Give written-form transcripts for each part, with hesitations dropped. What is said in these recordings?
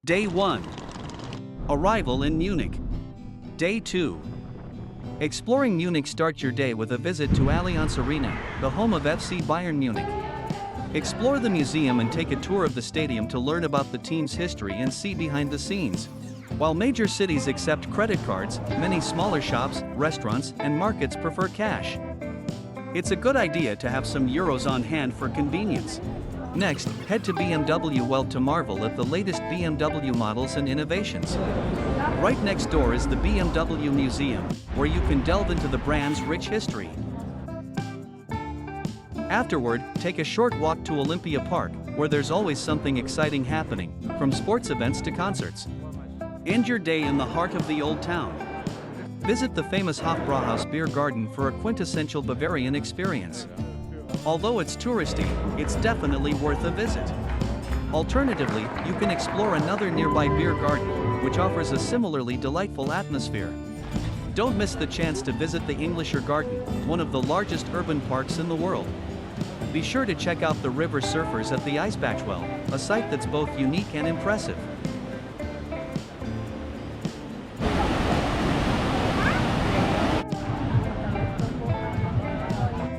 Day 1. Arrival in Munich. Day 2. Exploring Munich. Start your day with a visit to Allianz Arena, the home of FC Bayern Munich. Explore the museum and take a tour of the stadium to learn about the team's history and see behind the scenes. While major cities accept credit cards, many smaller shops, restaurants, and markets prefer cash. It's a good idea to have some euros on hand for convenience. Next, head to BMW Welt to marvel at the latest BMW models and innovations. Right next door is the BMW Museum, where you can delve into the brand's rich history. Afterward, take a short walk to Olympiapark, where there's always something exciting happening, from sports events to concerts. End your day in the heart of the old town. Visit the famous Hofbräuhaus beer garden for a quintessential Bavarian experience. Although it's touristy, it's definitely worth a visit. Alternatively, you can explore another nearby beer garden, which offers a similarly delightful atmosphere. Don't miss the chance to visit the Englischer Garden, one of the largest urban parks in the world. Be sure to check out the river surfers at the Eisbachwell, a site that's both unique and impressive.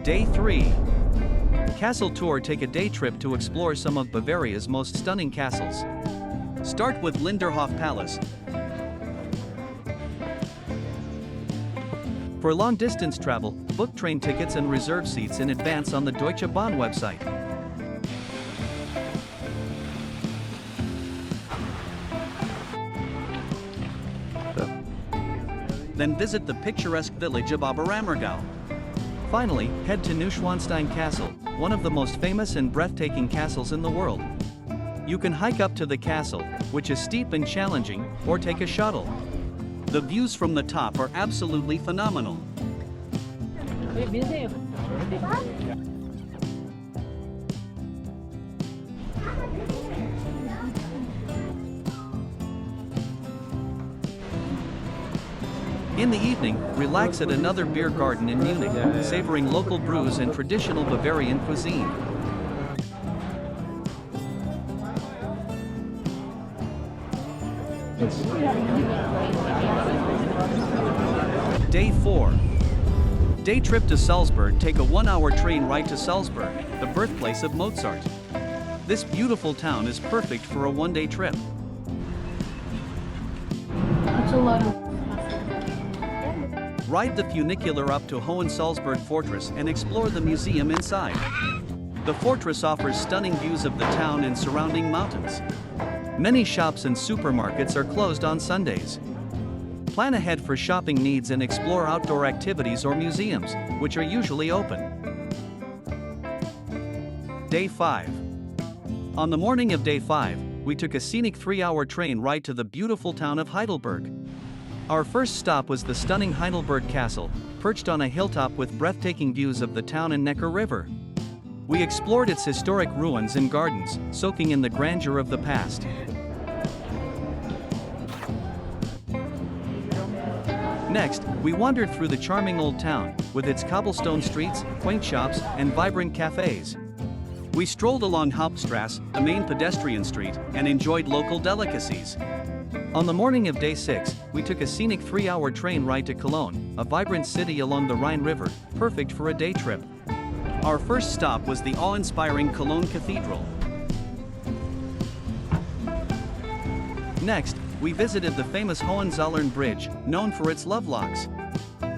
Day 3. Castle Tour. Take a day trip to explore some of Bavaria's most stunning castles. Start with Linderhof Palace. For long-distance travel, book train tickets and reserve seats in advance on the Deutsche Bahn website. Then visit the picturesque village of Oberammergau. Finally, head to Neuschwanstein Castle, one of the most famous and breathtaking castles in the world. You can hike up to the castle, which is steep and challenging, or take a shuttle. The views from the top are absolutely phenomenal. In the evening, relax at another beer garden in Munich, savoring local brews and traditional Bavarian cuisine. Day 4. Day trip to Salzburg. Take a 1-hour train ride to Salzburg, the birthplace of Mozart. This beautiful town is perfect for a one-day trip. Ride the funicular up to Hohensalzburg Fortress and explore the museum inside. The fortress offers stunning views of the town and surrounding mountains. Many shops and supermarkets are closed on Sundays. Plan ahead for shopping needs and explore outdoor activities or museums, which are usually open. Day 5. On the morning of Day 5, we took a scenic 3-hour train ride to the beautiful town of Heidelberg. Our first stop was the stunning Heidelberg Castle, perched on a hilltop with breathtaking views of the town and Neckar River. We explored its historic ruins and gardens, soaking in the grandeur of the past. Next, we wandered through the charming old town, with its cobblestone streets, quaint shops, and vibrant cafes. We strolled along Hauptstrasse, the main pedestrian street, and enjoyed local delicacies. On the morning of Day 6, we took a scenic 3-hour train ride to Cologne, a vibrant city along the Rhine River, perfect for a day trip. Our first stop was the awe-inspiring Cologne Cathedral. Next, we visited the famous Hohenzollern Bridge, known for its lovelocks.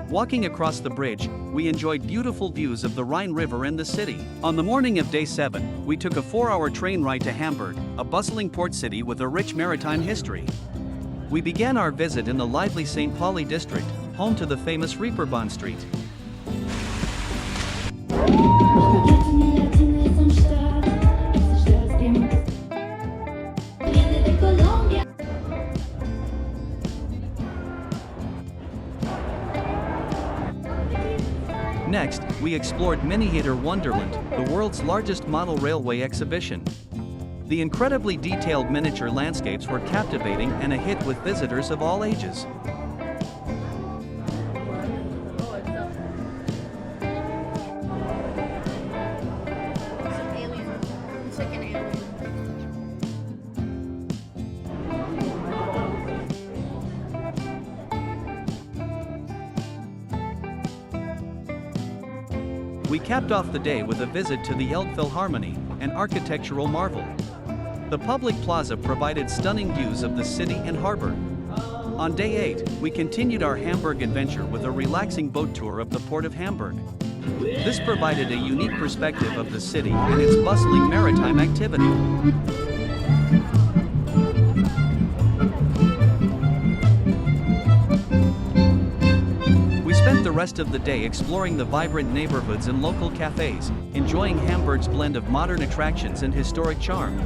Walking across the bridge, we enjoyed beautiful views of the Rhine River and the city. On the morning of Day 7, we took a 4-hour train ride to Hamburg, a bustling port city with a rich maritime history. We began our visit in the lively St. Pauli district, home to the famous Reeperbahn Street. Next, we explored Miniatur Wonderland, the world's largest model railway exhibition. The incredibly detailed miniature landscapes were captivating and a hit with visitors of all ages. We capped off the day with a visit to the Elbphilharmonie, an architectural marvel. The public plaza provided stunning views of the city and harbor. On day 8, we continued our Hamburg adventure with a relaxing boat tour of the port of Hamburg. This provided a unique perspective of the city and its bustling maritime activity. We spent the rest of the day exploring the vibrant neighborhoods and local cafes, enjoying Hamburg's blend of modern attractions and historic charm.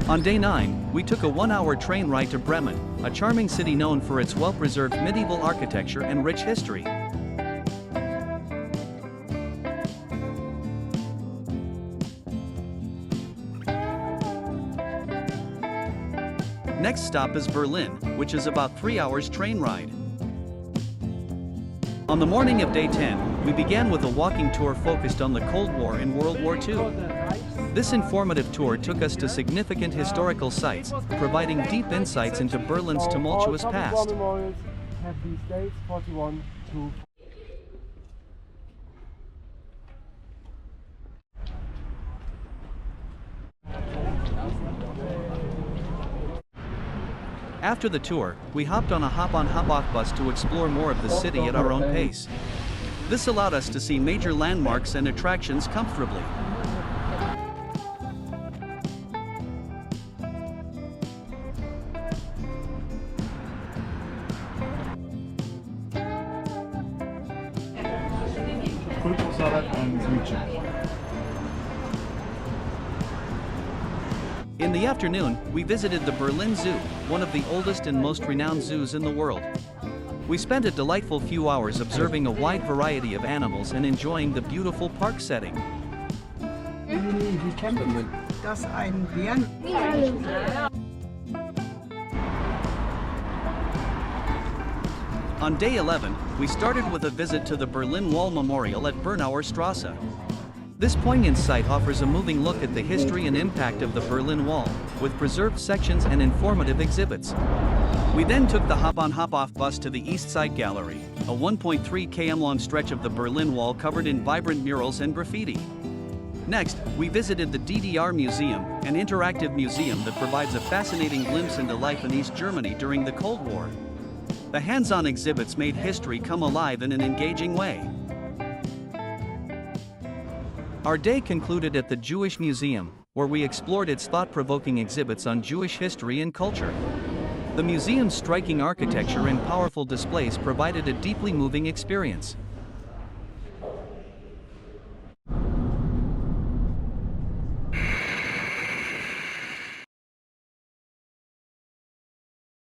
On day 9, we took a 1-hour train ride to Bremen, a charming city known for its well-preserved medieval architecture and rich history. Next stop is Berlin, which is about 3 hours train ride. On the morning of day 10, we began with a walking tour focused on the Cold War and World War II. This informative tour took us to significant historical sites, providing deep insights into Berlin's tumultuous past. After the tour, we hopped on a hop-on-hop-off bus to explore more of the city at our own pace. This allowed us to see major landmarks and attractions comfortably. In the afternoon, we visited the Berlin Zoo, one of the oldest and most renowned zoos in the world. We spent a delightful few hours observing a wide variety of animals and enjoying the beautiful park setting. On day 11, we started with a visit to the Berlin Wall Memorial at Bernauer Straße. This poignant site offers a moving look at the history and impact of the Berlin Wall, with preserved sections and informative exhibits. We then took the hop-on-hop-off bus to the East Side Gallery, a 1.3 km long stretch of the Berlin Wall covered in vibrant murals and graffiti. Next, we visited the DDR Museum, an interactive museum that provides a fascinating glimpse into life in East Germany during the Cold War. The hands-on exhibits made history come alive in an engaging way. Our day concluded at the Jewish Museum, where we explored its thought-provoking exhibits on Jewish history and culture. The museum's striking architecture and powerful displays provided a deeply moving experience.